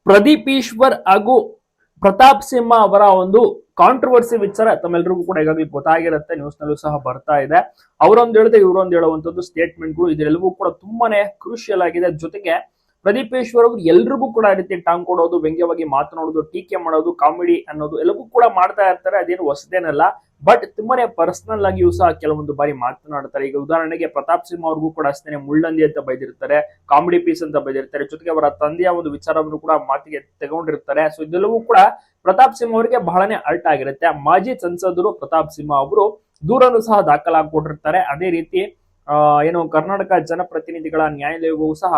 ಪ್ರದೀಪ್ ಈಶ್ವರ್ ಹಾಗೂ ಪ್ರತಾಪ್ ಸಿಂಹ ಅವರ ಒಂದು ಕಾಂಟ್ರವರ್ಸಿ ವಿಚಾರ ತಮ್ಮೆಲ್ಲರಿಗೂ ಕೂಡ ಈಗಾಗಲೇ ಗೊತ್ತಾಗಿರುತ್ತೆ, ನ್ಯೂಸ್ ನಲ್ಲೂ ಸಹ ಬರ್ತಾ ಇದೆ. ಅವರೊಂದು ಹೇಳಿದೆ ಇವರೊಂದು ಹೇಳುವಂತದ್ದು ಸ್ಟೇಟ್ಮೆಂಟ್ಗಳು ಇದೆಲ್ಲವೂ ಕೂಡ ತುಂಬಾನೇ ಕ್ರೂಷಿಯಲ್ ಆಗಿದೆ. ಜೊತೆಗೆ ಪ್ರದೀಪ್ ಈಶ್ವರ್ ಅವರು ಎಲ್ರಿಗೂ ಕೂಡ ಆ ರೀತಿ ಟಾಂಗ್ ಕೊಡೋದು, ವ್ಯಂಗ್ಯವಾಗಿ ಮಾತನಾಡೋದು, ಟೀಕೆ ಮಾಡೋದು, ಕಾಮಿಡಿ ಅನ್ನೋದು ಎಲ್ಲವೂ ಕೂಡ ಮಾಡ್ತಾ ಇರ್ತಾರೆ. ಅದೇನು ಹೊಸದೇನಲ್ಲ. ಬಟ್ ತುಂಬಾನೇ ಪರ್ಸನಲ್ ಆಗಿಯೂ ಸಹ ಕೆಲವೊಂದು ಬಾರಿ ಮಾತನಾಡ್ತಾರೆ. ಈಗ ಉದಾಹರಣೆಗೆ ಪ್ರತಾಪ್ ಸಿಂಹ ಅವ್ರಿಗೂ ಕೂಡ ಅಷ್ಟೇ ಮುಳ್ಳಂದಿ ಅಂತ ಬೈದಿರ್ತಾರೆ, ಕಾಮಿಡಿ ಪೀಸ್ ಅಂತ ಬೈದಿರ್ತಾರೆ. ಜೊತೆಗೆ ಅವರ ತಂದೆಯ ಒಂದು ವಿಚಾರವನ್ನು ಕೂಡ ಮಾತಿಗೆ ತಗೊಂಡಿರ್ತಾರೆ. ಸೊ ಇದೆಲ್ಲವೂ ಕೂಡ ಪ್ರತಾಪ್ ಸಿಂಹ ಅವರಿಗೆ ಬಹಳನೇ ಅರ್ಟ್ ಆಗಿರುತ್ತೆ. ಮಾಜಿ ಸಂಸದರು ಪ್ರತಾಪ್ ಸಿಂಹ ಅವರು ದೂರನ್ನು ಸಹ ದಾಖಲಾಗಿಕೊಟ್ಟಿರ್ತಾರೆ. ಅದೇ ರೀತಿ ಏನು ಕರ್ನಾಟಕ ಜನಪ್ರತಿನಿಧಿಗಳ ನ್ಯಾಯಾಲಯವೂ ಸಹ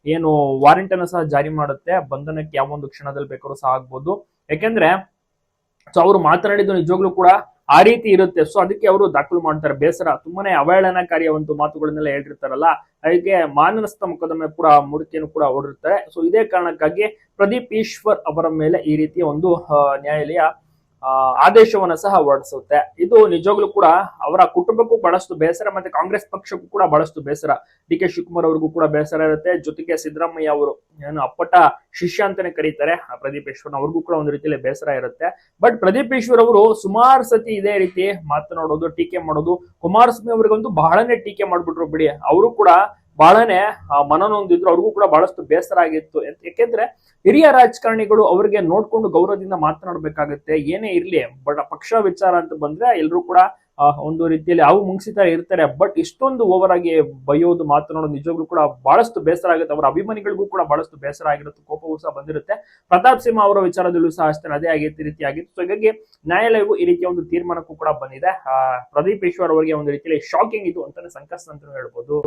ಏನು ವಾರೆಂಟ್ ಅನ್ನು ಸಹ ಜಾರಿ ಮಾಡುತ್ತೆ. ಬಂಧನಕ್ಕೆ ಯಾವ ಒಂದು ಕ್ಷಣದಲ್ಲಿ ಬೇಕಾದ್ರೂ ಸಹ ಆಗ್ಬೋದು. ಯಾಕೆಂದ್ರೆ ಸೊ ಅವರು ಮಾತನಾಡಿದ್ದು ನಿಜವಾಗ್ಲೂ ಕೂಡ ಆ ರೀತಿ ಇರುತ್ತೆ. ಸೊ ಅದಕ್ಕೆ ಅವರು ದಾಖಲು ಮಾಡ್ತಾರೆ. ಬೇಸರ, ತುಂಬಾನೇ ಅವಹೇಳನಕಾರಿಯ ಒಂದು ಮಾತುಗಳನ್ನೆಲ್ಲ ಹೇಳಿರ್ತಾರಲ್ಲ, ಅದಕ್ಕೆ ಮಾನನಸ್ಥ ಮೊಕದ್ದಮೆ ಕೂಡ ಮುಡುಕಿಯನ್ನು ಕೂಡ ಹೊಡಿರ್ತಾರೆ. ಸೊ ಇದೇ ಕಾರಣಕ್ಕಾಗಿ ಪ್ರದೀಪ್ ಈಶ್ವರ್ ಅವರ ಮೇಲೆ ಈ ರೀತಿಯ ಒಂದು ನ್ಯಾಯಾಲಯ ಆದೇಶವನ್ನ ಸಹ ಹೊರಡಿಸುತ್ತೆ. ಇದು ನಿಜವಾಗ್ಲೂ ಕೂಡ ಅವರ ಕುಟುಂಬಕ್ಕೂ ಬಹಳಷ್ಟು ಬೇಸರ, ಮತ್ತೆ ಕಾಂಗ್ರೆಸ್ ಪಕ್ಷಕ್ಕೂ ಕೂಡ ಬಹಳಷ್ಟು ಬೇಸರ. ಡಿ ಕೆ ಶಿವಕುಮಾರ್ ಅವ್ರಿಗೂ ಕೂಡ ಬೇಸರ ಇರುತ್ತೆ. ಜೊತೆಗೆ ಸಿದ್ದರಾಮಯ್ಯ ಅವರು ಏನು ಅಪ್ಪಟ ಶಿಷ್ಯ ಅಂತಾನೆ ಕರೀತಾರೆ ಪ್ರದೀಪ್ ಈಶ್ವರ್, ಅವ್ರಿಗೂ ಕೂಡ ಒಂದು ರೀತಿಯಲ್ಲಿ ಬೇಸರ ಇರುತ್ತೆ. ಬಟ್ ಪ್ರದೀಪ್ ಈಶ್ವರ್ ಅವರು ಸುಮಾರು ಸತಿ ಇದೇ ರೀತಿ ಮಾತನಾಡೋದು, ಟೀಕೆ ಮಾಡೋದು, ಕುಮಾರಸ್ವಾಮಿ ಅವರಿಗಂತೂ ಬಹಳನೇ ಟೀಕೆ ಮಾಡ್ಬಿಟ್ರು ಬಿಡಿ. ಅವರು ಕೂಡ ಬಹಳನೇ ಮನನೊಂದಿದ್ರು, ಅವ್ರಿಗೂ ಕೂಡ ಬಹಳಷ್ಟು ಬೇಸರ ಆಗಿತ್ತು. ಯಾಕೆಂದ್ರೆ ಹಿರಿಯ ರಾಜಕಾರಣಿಗಳು ಅವರಿಗೆ ನೋಡ್ಕೊಂಡು ಗೌರವದಿಂದ ಮಾತನಾಡಬೇಕಾಗುತ್ತೆ, ಏನೇ ಇರ್ಲಿ. ಬಟ್ ಪಕ್ಷ ವಿಚಾರ ಅಂತ ಬಂದ್ರೆ ಎಲ್ಲರೂ ಕೂಡ ಒಂದು ರೀತಿಯಲ್ಲಿ ಅವು ಮುಂಗ್ಸಿತಾ ಇರ್ತಾರೆ. ಬಟ್ ಇಷ್ಟೊಂದು ಓವರ್ ಆಗಿ ಬೈಯೋದು, ಮಾತನಾಡೋದು ನಿಜವಾಗ್ಲೂ ಕೂಡ ಬಹಳಷ್ಟು ಬೇಸರ ಆಗುತ್ತೆ. ಅವರ ಅಭಿಮಾನಿಗಳಿಗೂ ಕೂಡ ಬಹಳಷ್ಟು ಬೇಸರ ಆಗಿರುತ್ತೆ, ಕೋಪವೂ ಸಹ ಬಂದಿರುತ್ತೆ. ಪ್ರತಾಪ್ ಸಿಂಹ ಅವರ ವಿಚಾರದಲ್ಲೂ ಸಹ ಅಷ್ಟೇ ಅದೇ ಆಗಿತ್ತು, ರೀತಿ ಆಗಿತ್ತು. ಸೊ ಹೀಗಾಗಿ ನ್ಯಾಯಾಲಯವು ಈ ರೀತಿಯ ಒಂದು ತೀರ್ಮಾನಕ್ಕೂ ಕೂಡ ಬಂದಿದೆ. ಪ್ರದೀಪ್ ಈಶ್ವರ್ ಅವರಿಗೆ ಒಂದು ರೀತಿಯಲ್ಲಿ ಶಾಕಿಂಗ್ ಇದು ಅಂತಾನೆ ಸಂಕಷ್ಟ ಅಂತ ಹೇಳ್ಬೋದು.